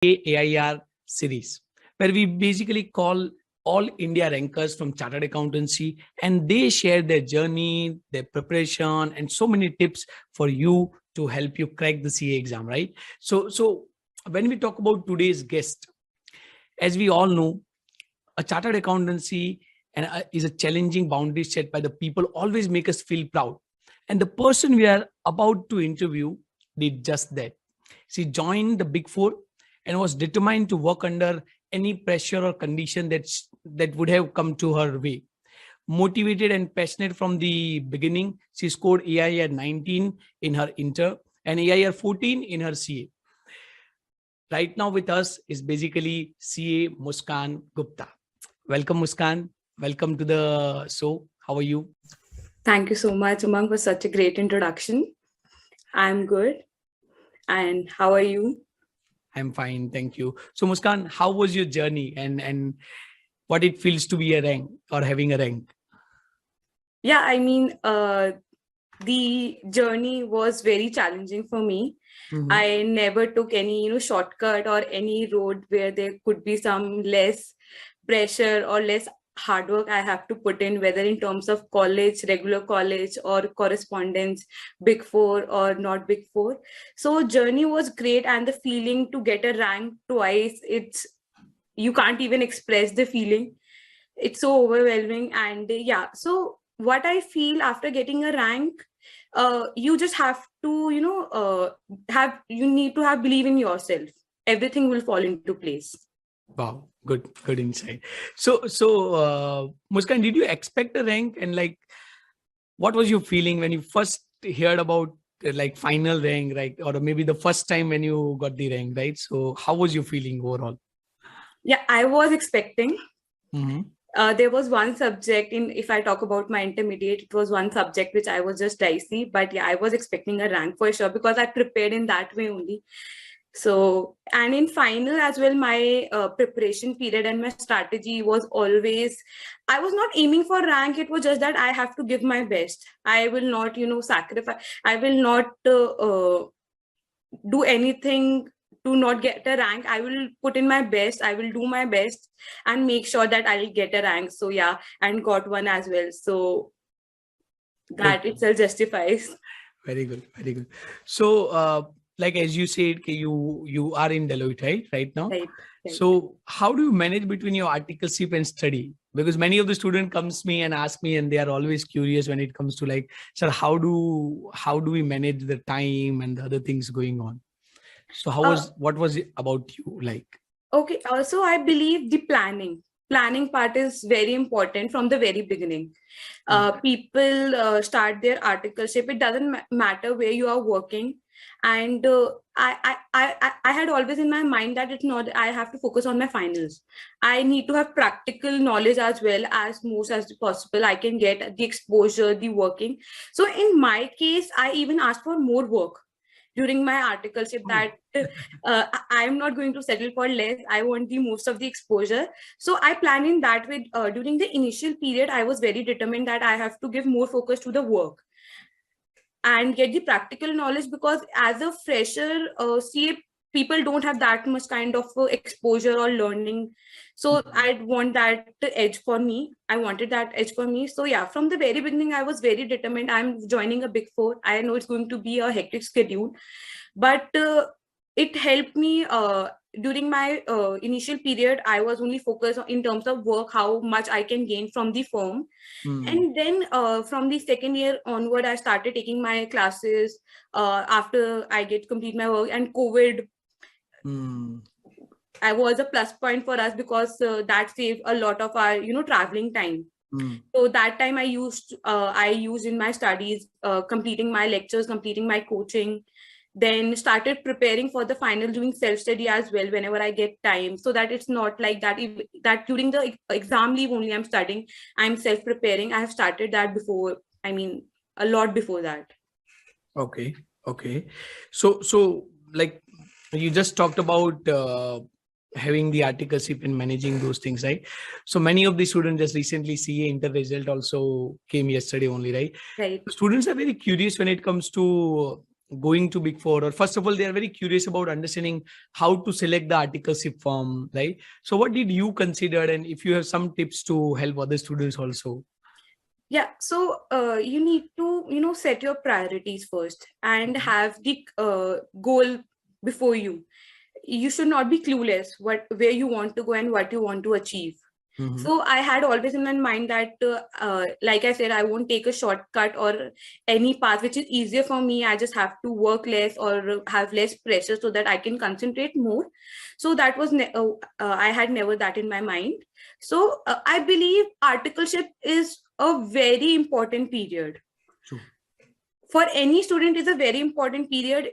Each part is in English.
AIR series, where we basically call all India rankers from chartered accountancy, and they share their journey, their preparation, and so many tips for you to help you crack the CA exam, right? So when we talk about today's guest, as we all know, a chartered accountancy is a challenging boundary set by the people always make us feel proud. And the person we are about to interview did just that. She joined the Big Four and was determined to work under any pressure or condition that would have come to her way. Motivated and passionate from the beginning, she scored AIR 19 in her inter and AIR 14 in her CA. Right now with us is basically CA Muskaan Gupta. Welcome, Muskaan. Welcome to the show. How are you? Thank you so much, Umang, for such a great introduction. I'm good. And how are you? I'm fine, thank you. So, Muskaan, how was your journey and what it feels to be a rank or having a rank? Yeah, I mean, the journey was very challenging for me. Mm-hmm. I never took any, shortcut or any road where there could be some less pressure or less hard work I have to put in, whether in terms of college, regular college, or correspondence, Big Four or not Big Four. So journey was great, and the feeling to get a rank twice, you can't even express the feeling. It's so overwhelming. And yeah, so what I feel after getting a rank, you just have to, you need to have believe in yourself. Everything will fall into place. Wow, good insight. So Muskaan, did you expect a rank, and what was your feeling when you first heard about final rank, right? Or maybe the first time when you got the rank, right? So how was your feeling overall? Yeah, I was expecting. Mm-hmm. There was one subject if I talk about my intermediate, it was one subject which I was just dicey, but yeah, I was expecting a rank for sure because I prepared in that way only. So, and in final as well, my preparation period and my strategy was always, I was not aiming for rank. It was just that I have to give my best. I will not, sacrifice. I will not do anything to not get a rank. I will put in my best. I will do my best and make sure that I will get a rank. So yeah, and got one as well. So that itself justifies. Very good. Very good. So, as you said, you are in Deloitte, right now. Right. So how do you manage between your articleship and study? Because many of the students comes me and ask me, and they are always curious when it comes to sir, how do we manage the time and the other things going on? So what was it about you like? Okay. Also, I believe the planning part is very important from the very beginning. People start their articleship. It doesn't matter where you are working. And I had always in my mind that it's not, I have to focus on my finals. I need to have practical knowledge as well as most as possible. I can get the exposure, the working. So in my case, I even asked for more work during my articleship that I'm not going to settle for less. I want the most of the exposure. So I planned in that way. During the initial period, I was very determined that I have to give more focus to the work and get the practical knowledge, because as a fresher, CA people don't have that much kind of exposure or learning. So I'd want that edge for me. I wanted that edge for me. So yeah, from the very beginning, I was very determined. I'm joining a Big Four. I know it's going to be a hectic schedule, but it helped me during my initial period. I was only focused in terms of work, how much I can gain from the firm. And then from the second year onward, I started taking my classes after I complete my work, and COVID I was a plus point for us because that saved a lot of our, traveling time. So that time I used in my studies, completing my lectures, completing my coaching, then started preparing for the final, doing self-study as well whenever I get time, so that it's not like that that during the exam leave only I'm studying. I'm self-preparing. I have started that before, a lot before that. Okay. So you just talked about having the articleship and managing those things, right? So many of the students just recently CA inter result also came yesterday only, right? Right. Students are very curious when it comes to going to Big Four, or first of all, they are very curious about understanding how to select the articleship firm, right? So what did you consider, and if you have some tips to help other students also? Yeah, so you need to, set your priorities first and have the goal before you. You should not be clueless where you want to go and what you want to achieve. Mhm. So I had always in my mind that, like I said, I won't take a shortcut or any path which is easier for me. I just have to work less or have less pressure so that I can concentrate more. So that was I had never that in my mind. So I believe articleship is a very important period True. for any student. Is a very important period.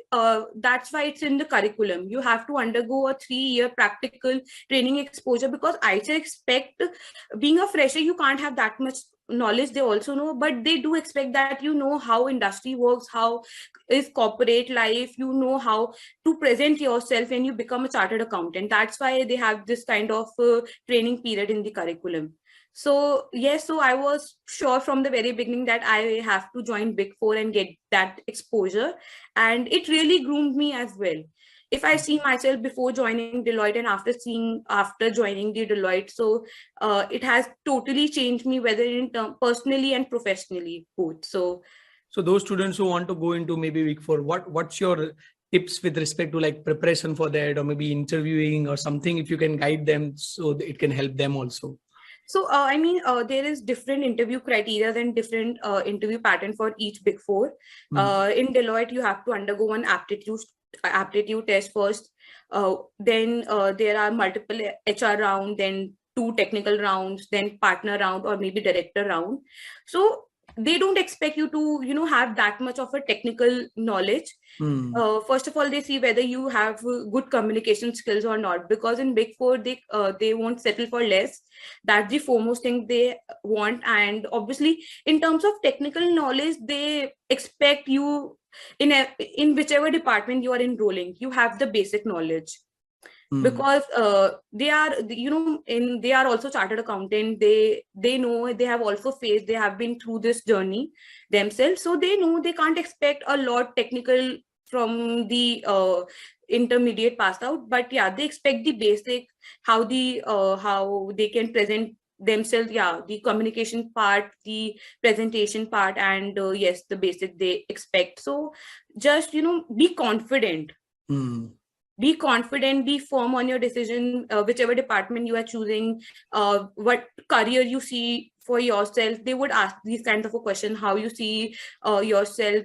That's why it's in the curriculum. You have to undergo a 3-year practical training exposure, because I expect, being a fresher, you can't have that much knowledge. They also know, but they do expect that you know how industry works, how is corporate life, you know how to present yourself when you become a chartered accountant. That's why they have this kind of training period in the curriculum. So yes, so I was sure from the very beginning that I have to join Big Four and get that exposure. And it really groomed me as well. If I see myself before joining Deloitte and after joining the Deloitte, so it has totally changed me, whether in personally and professionally both. So those students who want to go into maybe Big Four, what's your tips with respect to like preparation for that, or maybe interviewing or something, if you can guide them so that it can help them also? So, there is different interview criteria and different interview pattern for each Big Four. In Deloitte, you have to undergo one aptitude test first. Then there are multiple HR round, then 2 technical rounds, then partner round, or maybe director round. So they don't expect you to, have that much of a technical knowledge. First of all, they see whether you have good communication skills or not, because in Big Four, they won't settle for less. That's the foremost thing they want. And obviously, in terms of technical knowledge, they expect you, in whichever department you are enrolling, you have the basic knowledge, because they are also chartered accountant. They know, they have also faced, they have been through this journey themselves, so they know they can't expect a lot technical from the intermediate passed out. But yeah, they expect the basic, how they can present themselves, yeah, the communication part, the presentation part, and yes, the basic they expect. So just be confident. Mm. Be confident, be firm on your decision, whichever department you are choosing, what career you see for yourself. They would ask these kinds of a question: how you see yourself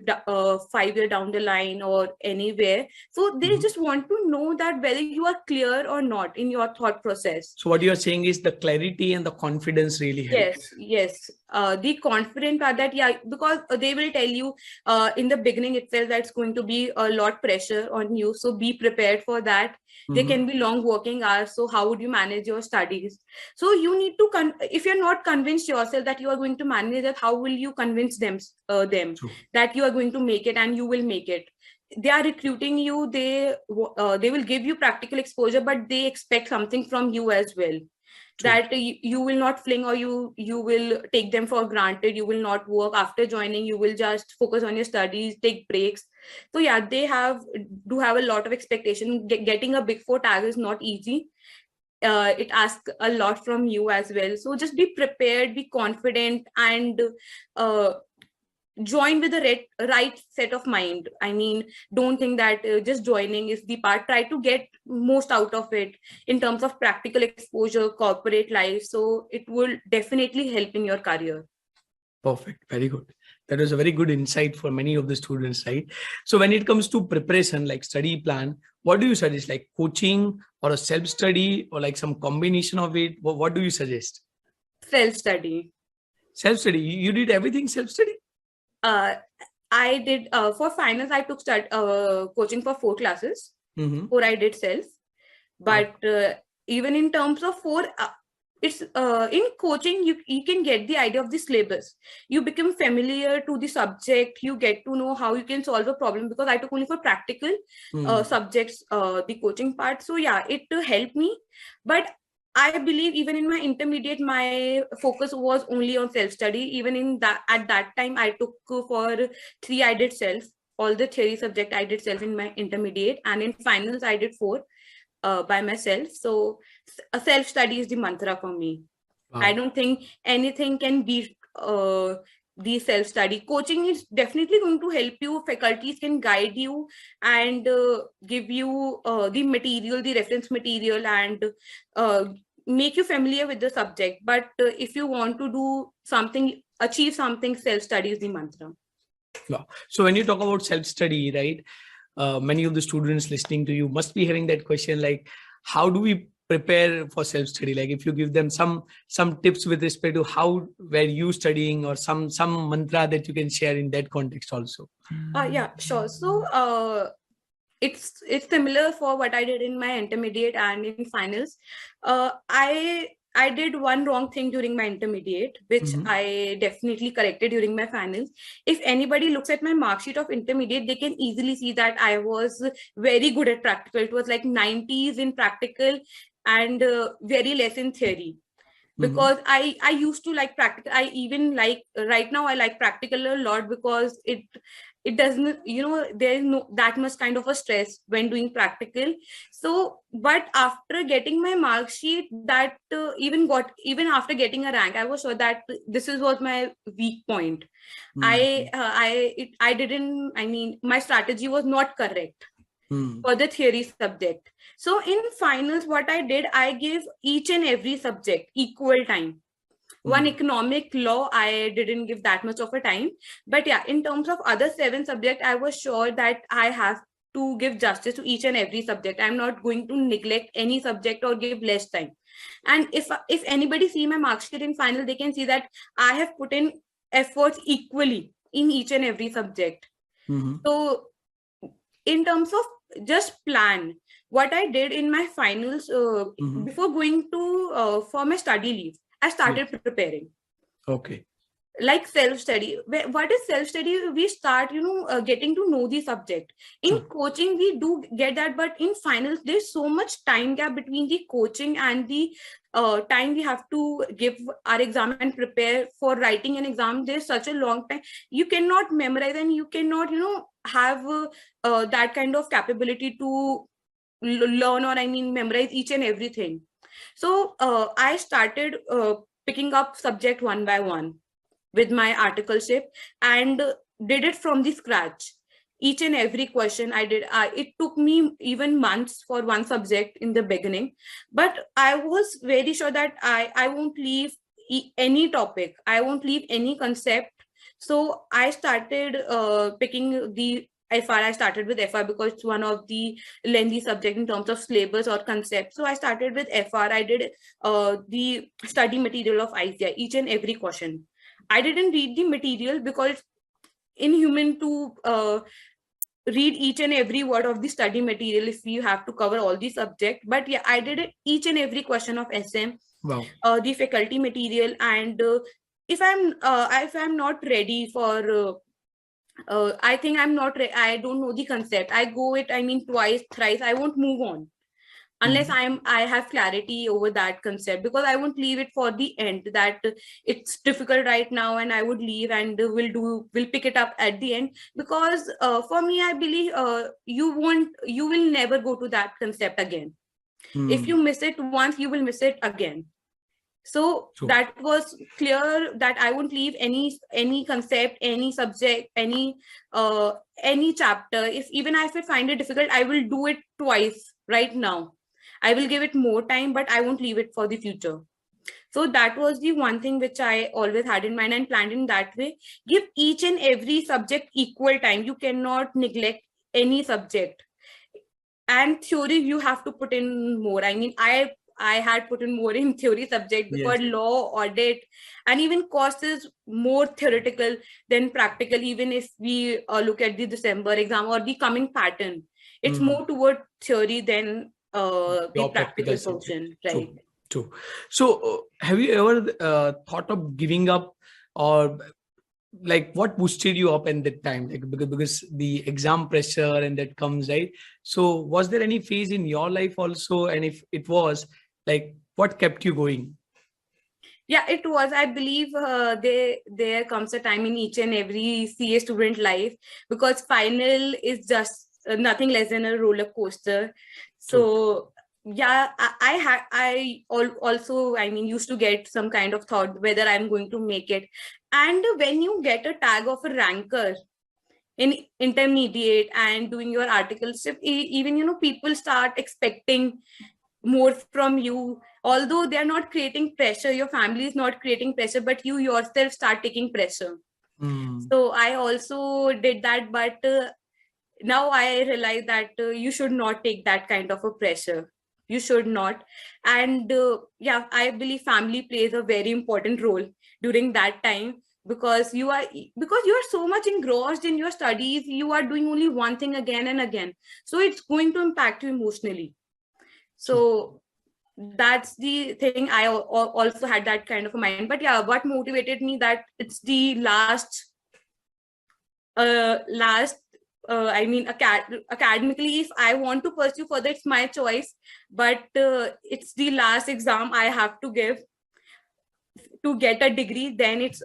5 year down the line or anywhere. So they just want to know that whether you are clear or not in your thought process. So what you are saying is the clarity and the confidence really helps. Yes. The confident part, that yeah, because they will tell you in the beginning itself that's going to be a lot pressure on you. So be prepared for that. There can be long working hours. So how would you manage your studies? So you need to, if you're not convinced yourself that you are going to manage that, how will you convince them True. that you are going to make it and you will make it? They are recruiting you. They will give you practical exposure, but they expect something from you as well. True. That you will not fling, or you will take them for granted. You will not work after joining. You will just focus on your studies, take breaks. So yeah, they do have a lot of expectation. Getting a Big Four tag is not easy. It asks a lot from you as well. So just be prepared, be confident, and uh, join with the right set of mind. I mean, don't think that just joining is the part. Try to get most out of it in terms of practical exposure, corporate life. So it will definitely help in your career. Perfect. Very good. That was a very good insight for many of the students, right? So when it comes to preparation, like study plan, what do you suggest? Like coaching or a self-study, or like some combination of it? What do you suggest? Self-study. Self-study. You did everything self-study? uh, I did, for finals, I took coaching for 4 classes. Mm-hmm. 4 I did self. But even in terms of 4, it's in coaching, you can get the idea of the syllabus. You become familiar to the subject. You get to know how you can solve a problem, because I took only for practical subjects the coaching part. So yeah, it helped me. But I believe even in my intermediate, my focus was only on self-study. Even in that, at that time, I took for 3 I did self all the theory subject I did self in my intermediate, and in finals I did 4 by myself. So a self study is the mantra for me. Wow. I don't think anything can beat the self study. Coaching is definitely going to help you. Faculties can guide you and give you the material, the reference material, and uh, make you familiar with the subject. But if you want to do something, achieve something, self study is the mantra. Wow. So when you talk about self-study, right, many of the students listening to you must be having that question, like, how do we prepare for self-study? Like, if you give them some tips with respect to how were you studying, or some mantra that you can share in that context also. Yeah, sure. So it's similar for what I did in my intermediate and in finals. I did one wrong thing during my intermediate, which I definitely corrected during my finals. If anybody looks at my mark sheet of intermediate, they can easily see that I was very good at practical. It was like 90s in practical and very less in theory. Because I used to like practical. I even like right now I like practical a lot, because it doesn't, there is no that much kind of a stress when doing practical. So but after getting my mark sheet, that even after getting a rank, I was sure that was my weak point. I didn't, I mean, my strategy was not correct for the theory subject. So in finals, what I did, I gave each and every subject equal time. One economic law, I didn't give that much of a time. But yeah, in terms of other 7 subjects, I was sure that I have to give justice to each and every subject. I'm not going to neglect any subject or give less time. And if anybody see my mark sheet in final, they can see that I have put in efforts equally in each and every subject. So in terms of just plan, what I did in my finals, before going to for my study leave, I started preparing. Okay. Like self-study. What is self-study? We start, getting to know the subject. In coaching, we do get that, but in finals, there's so much time gap between the coaching and the time we have to give our exam and prepare for writing an exam. There's such a long time. You cannot memorize, and you cannot, have that kind of capability to learn, or I mean, memorize each and everything. So I started picking up subject one by one with my articleship, and did it from the scratch. Each and every question I did, it took me even months for one subject in the beginning, but I was very sure that I won't leave any topic, I won't leave any concept. So I started picking the FR. I started with FR because it's one of the lengthy subject in terms of syllabus or concept. So I started with FR. I did the study material of ICI, each and every question. I didn't read the material because it's inhuman to read each and every word of the study material if you have to cover all the subject. But yeah, I did it each and every question of SM, the faculty material, and if I'm not ready for I think I'm not I don't know the concept, I go it, I mean, twice, thrice, I won't move on unless I have clarity over that concept, because I won't leave it for the end that it's difficult right now and I would leave and we'll pick it up at the end. Because for me, I believe you will never go to that concept again. If you miss it once, you will miss it again. So that was clear that I won't leave any concept, any subject, any chapter. Even if I find it difficult, I will do it twice right now. I will give it more time, but I won't leave it for the future. So that was the one thing which I always had in mind and planned in that way. Give each and every subject equal time. You cannot neglect any subject. And theory, you have to put in more. I mean, I had put in more in theory subject because law, audit, and even cost is more theoretical than practical. Even if we look at the December exam or the coming pattern, it's more toward theory than the practical portion, right? True. So have you ever thought of giving up, or like what boosted you up in that time? Like because the exam pressure and that comes, right? So was there any phase in your life also? And if it was, like, what kept you going? Yeah, it was. I believe there comes a time in each and every CA student life, because final is just nothing less than a roller coaster. True. So yeah, also, I mean, used to get some kind of thought whether I'm going to make it. And when you get a tag of a ranker in intermediate and doing your articleship, even people start expecting more from you, although they are not creating pressure, your family is not creating pressure, but you yourself start taking pressure. So I also did that, but now I realize that you should not take that kind of a pressure. You should not. And yeah, I believe family plays a very important role during that time, because you are so much engrossed in your studies, you are doing only one thing again and again, so it's going to impact you emotionally. So that's the thing. I also had that kind of a mind, but yeah, what motivated me, that it's the last I mean, academically, if I want to pursue further, it's my choice, but it's the last exam I have to give to get a degree. Then it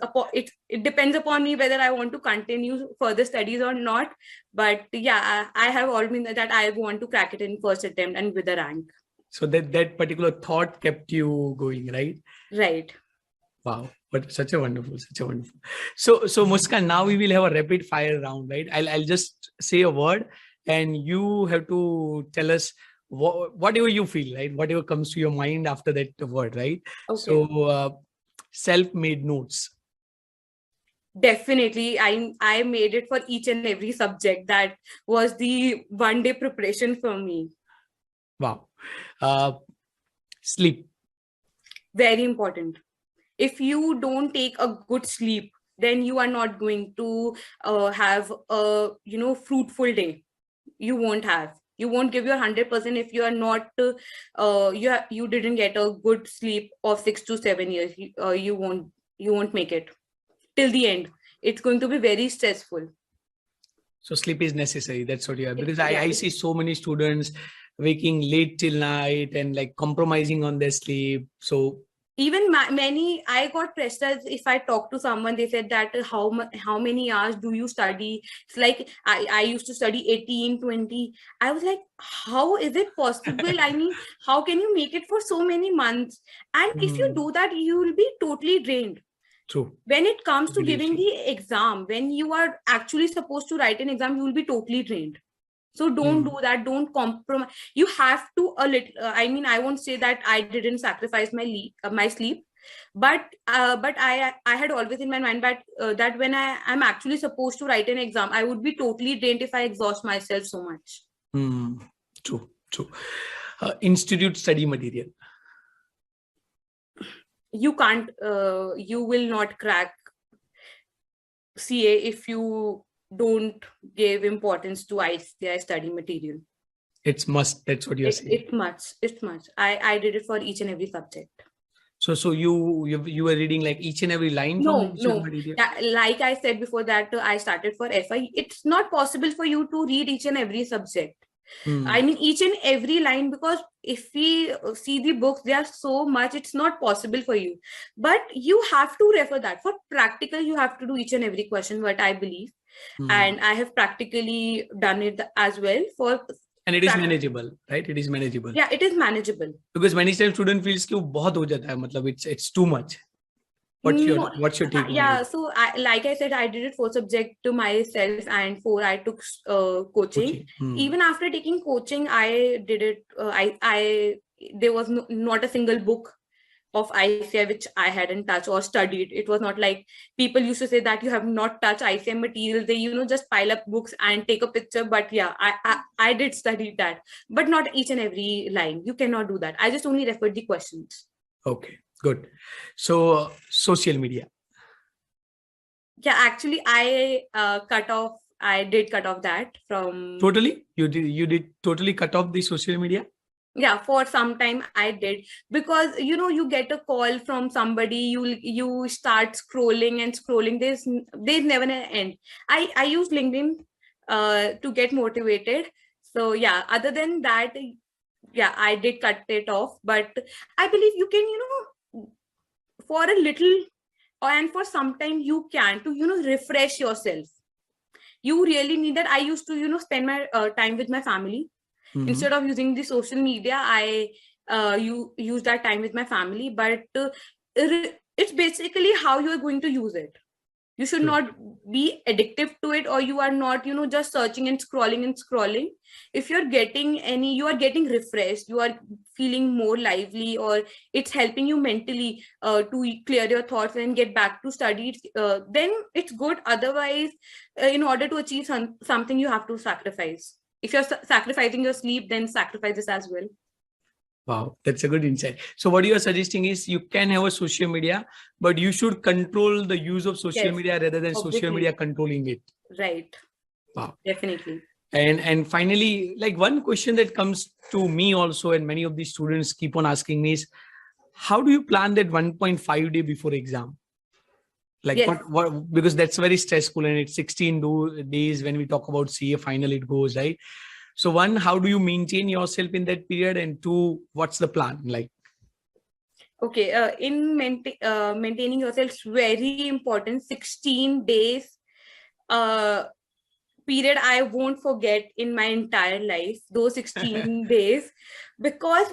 depends upon me whether I want to continue further studies or not. But yeah, I have always been that I want to crack it in first attempt and with a rank. So that particular thought kept you going, right? Right. Wow, but such a wonderful. So Muskan, now we will have a rapid fire round, right? I'll just say a word, and you have to tell us whatever you feel, right? Whatever comes to your mind after that word, right? Okay. So self-made notes. Definitely, I made it for each and every subject. That was the one day preparation for me. Wow. Sleep. Very important. If you don't take a good sleep, then you are not going to have a fruitful day. You won't give your 100% if you are not you didn't get a good sleep of 6 to 7 years. You won't make it till the end. It's going to be very stressful. So sleep is necessary. That's what you are. Because Yeah. I see so many students waking late till night and like compromising on their sleep. So Even many, I got pressured. If I talk to someone, they said that how many hours do you study? It's like I used to study 18, 20. I was like, how is it possible? I mean, how can you make it for so many months? And if you do that, you will be totally drained. True. When it comes to Totally giving true. the exam, when you are actually supposed to write an exam, you will be totally drained. So don't do that. Don't compromise. You have to a little. I mean, I won't say that I didn't sacrifice my sleep, but I had always in my mind that when I'm actually supposed to write an exam, I would be totally drained if I exhaust myself so much. True. Institute study material. You can't. You will not crack CA if you don't give importance to ICI study material. It's must. That's what you're saying. It's much. I did it for each and every subject. So you were reading like each and every line from No. material? Yeah, like I said before that I started for FI. It's not possible for you to read each and every subject. I mean, each and every line, because if we see the books, they are so much, it's not possible for you. But you have to refer that. For practical, you have to do each and every question, what I believe. And I have practically done it as well. And it is manageable, right? It is manageable. Yeah, it is manageable. Because many times student feels कि वो बहुत हो जाता है, मतलब it's too much. What's your take? Yeah, so like I said, I did it 4 subject to myself, and 4 I took coaching. Even after taking coaching, I did it. There was not a single book of ICI which I hadn't touched or studied. It was not like people used to say that you have not touched ICI material. They just pile up books and take a picture. But yeah, I did study that, but not each and every line. You cannot do that. I just only referred the questions. Okay, good. So social media. Yeah, actually, I did cut off that from. Totally, you did totally cut off the social media. Yeah, for some time I did, because you get a call from somebody, you start scrolling and scrolling. There's never an end. I use LinkedIn to get motivated. So yeah, other than that, yeah, I did cut it off. But I believe you can for a little and for some time you can to refresh yourself. You really need that. I used to spend my time with my family. Instead of using the social media, I use that time with my family. But it's basically how you are going to use it. You should not be addictive to it, or you are not just searching and scrolling. If you are getting refreshed, you are feeling more lively, or it's helping you mentally to clear your thoughts and get back to study, then it's good. Otherwise, in order to achieve something, you have to sacrifice. If you're sacrificing your sleep, then sacrifice this as well. Wow, that's a good insight. So what you are suggesting is you can have a social media, but you should control the use of social media rather than social media controlling it. Right. Wow. Definitely. And finally, like one question that comes to me also, and many of the students keep on asking me is, how do you plan that 1.5 day before exam? Like what, because that's very stressful, and it's 16 days when we talk about CA final, it goes, right? So one, how do you maintain yourself in that period? And two, what's the plan like? Okay, in maintaining yourself, it's very important. 16 days period I won't forget in my entire life, those 16 days, because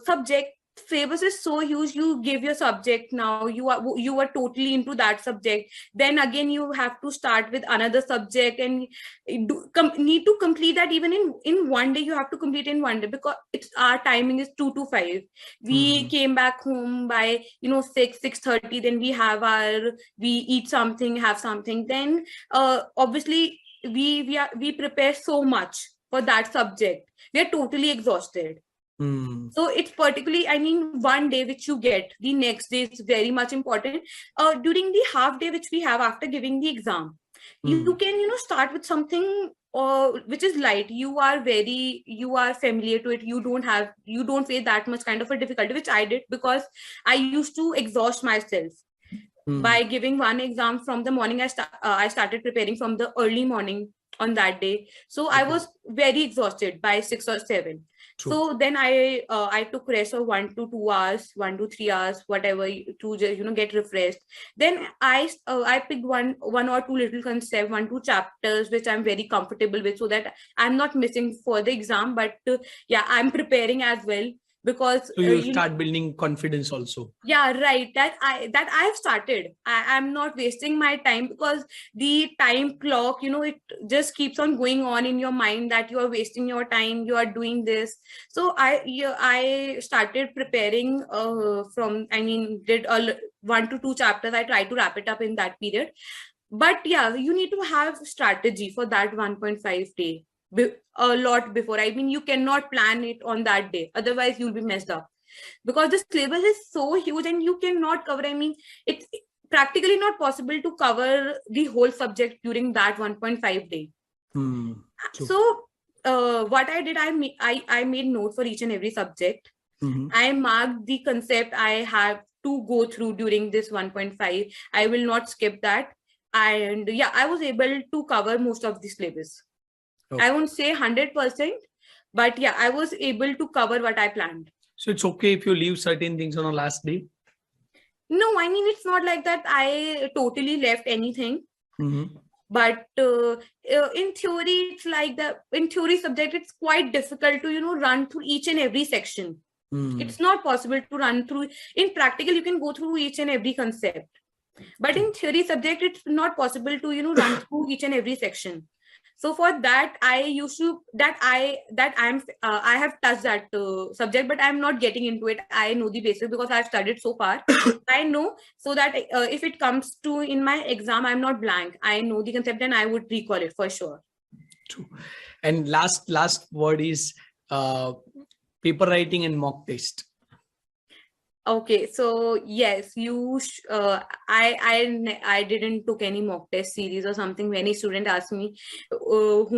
subject syllabus is so huge. You give your subject, now you are totally into that subject, then again you have to start with another subject, and need to complete that even in one day. You have to complete in one day, because our timing is 2 to 5. We came back home by 6:30, then we eat something, have something, then obviously we prepare so much for that subject. We are totally exhausted. So it's particularly, one day which you get, the next day is very much important. During the half day which we have after giving the exam, you can start with something which is light. You are familiar to it. You don't face that much kind of a difficulty, which I did, because I used to exhaust myself by giving one exam from the morning. I started preparing from the early morning on that day, so I was very exhausted by 6 or 7. So then I took rest of 1 to 2 hours, 1 to 3 hours, whatever, to just get refreshed. Then I picked one or two little concept, 1-2 chapters which I'm very comfortable with, so that I'm not missing for the exam. But I'm preparing as well, because so you start building confidence also. Yeah, right. I've started. I'm not wasting my time, because the time clock, it just keeps on going on in your mind that you are wasting your time, you are doing this. So I started preparing did 1 to 2 chapters. I tried to wrap it up in that period. But you need to have strategy for that 1.5 day a lot before. You cannot plan it on that day, otherwise you'll be messed up, because the syllabus is so huge and you cannot cover. It's practically not possible to cover the whole subject during that 1.5 day. So what I did, I made note for each and every subject. I marked the concept I have to go through during this 1.5. I will not skip that. And I was able to cover most of the syllabus. I won't say 100%, but I was able to cover what I planned. So it's okay if you leave certain things on the last day? No, it's not like that I totally left anything. But in theory, it's like that. In theory subject, it's quite difficult to run through each and every section. It's not possible to run through. In practical, you can go through each and every concept, but in theory subject, it's not possible to run through each and every section. So for that, I have touched that subject, but I'm not getting into it. I know the basics because I've studied so far. I know, so that if it comes to in my exam, I'm not blank. I know the concept and I would recall it for sure. True. And last word is paper writing and mock test. Okay, so yes, I didn't took any mock test series or something. Many student asked me of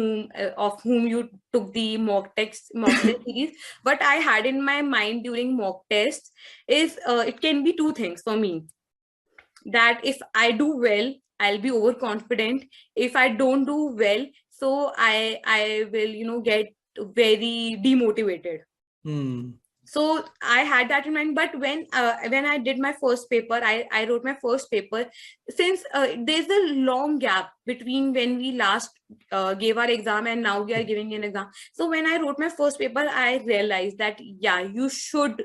whom you took the mock test series. What I had in my mind during mock test is it can be two things for me. That if I do well, I'll be overconfident. If I don't do well, so I will get very demotivated. So I had that in mind. But when I did my first paper, I wrote my first paper. Since there's a long gap between when we last gave our exam and now we are giving an exam. So when I wrote my first paper, I realized that, yeah, you should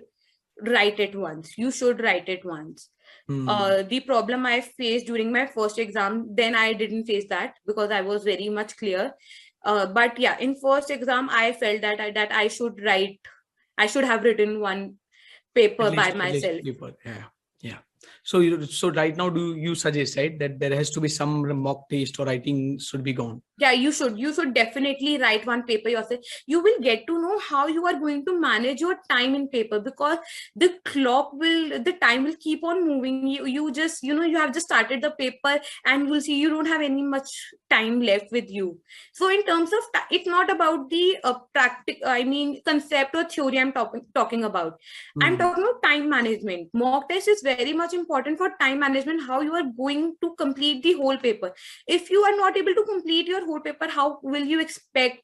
write it once. You should write it once. The problem I faced during my first exam, then I didn't face that because I was very much clear. But yeah, in first exam, I felt that I should write. I should have written one paper by At least myself. paper. Yeah. So right now, do you suggest, right, that there has to be some mock test or writing should be gone? Yeah, you should definitely write one paper yourself. You will get to know how you are going to manage your time in paper, because the time will keep on moving. You just, you have just started the paper and you'll see you don't have any much time left with you. So in terms of it's not about the concept or theory I'm talking about. I'm talking about time management. Mock test is very much important for time management, how you are going to complete the whole paper. If you are not able to complete your whole paper, how will you expect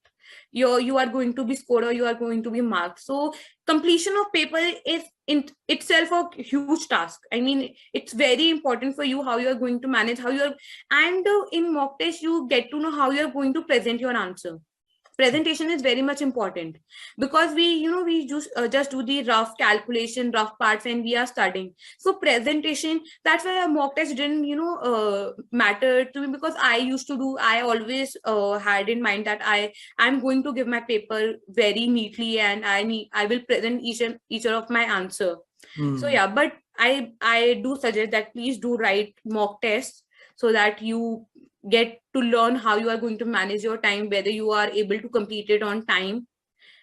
you are going to be scored or you are going to be marked? So completion of paper is in itself a huge task. I mean, it's very important for you how you are going to manage, how you are, and in mock test you get to know how you are going to present your answer. Presentation is very much important, because we just do the rough calculation, rough parts, and we are studying. So presentation, that's why a mock test didn't matter to me, because I always had in mind that I'm going to give my paper very neatly, and I will present each of my answer. So yeah, but I do suggest that please do write mock tests, so that you get to learn how you are going to manage your time, whether you are able to complete it on time.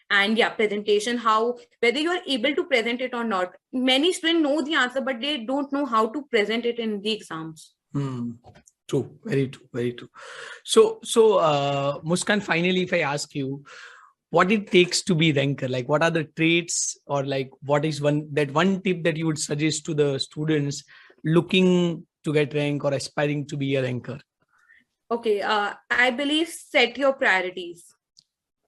And yeah, presentation, whether you are able to present it or not. Many students know the answer, but they don't know how to present it in the exams. True, very true, very true. So Muskaan, finally, if I ask you, what it takes to be ranker, like what are the traits, or like what is one tip that you would suggest to the students looking to get rank or aspiring to be a ranker? Okay, I believe set your priorities.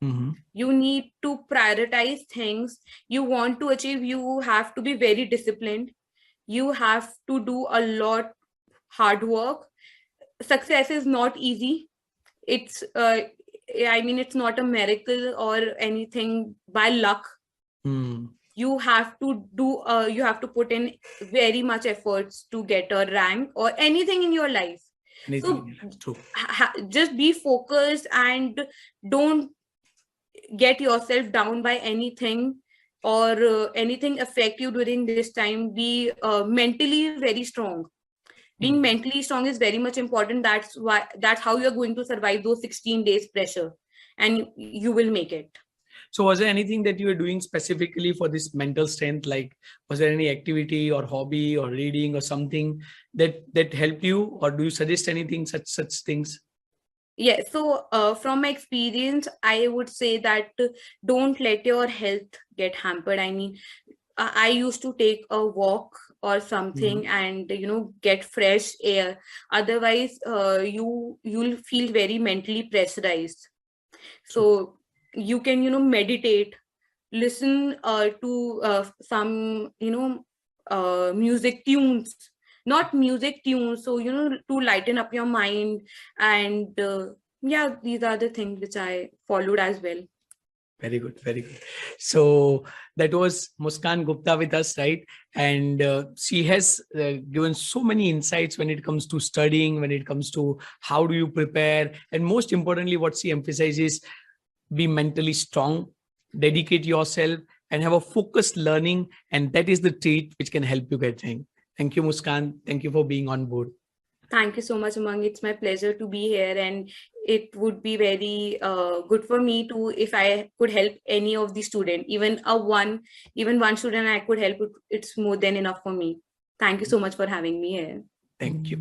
You need to prioritize things you want to achieve. You have to be very disciplined. You have to do a lot hard work. Success is not easy. It's it's not a miracle or anything by luck. You have to put in very much efforts to get a rank or anything in your life. Just be focused and don't get yourself down by anything or anything affect you during this time. Be mentally very strong. Being mentally strong is very much important. That's how you're going to survive those 16 days pressure, and you will make it. So was there anything that you were doing specifically for this mental strength? Like, was there any activity or hobby or reading or something that helped you, or do you suggest anything such things? Yeah, so from my experience, I would say that don't let your health get hampered. I mean, I used to take a walk or something and get fresh air. Otherwise, you'll feel very mentally pressurized. So you can meditate, listen to some music tunes, not music tunes, so to lighten up your mind. And yeah, these are the things which I followed as well. Very good, very good. So that was Muskaan Gupta with us, right? And she has given so many insights when it comes to studying, when it comes to how do you prepare, and most importantly, what she emphasizes: be mentally strong, dedicate yourself, and have a focused learning. And that is the trait which can help you get rank. Thank you, Muskaan. Thank you for being on board. Thank you so much, Umang. It's my pleasure to be here, and it would be very good for me to, if I could help any of the student, even one student I could help, it's more than enough for me. Thank you so much for having me here. Thank you.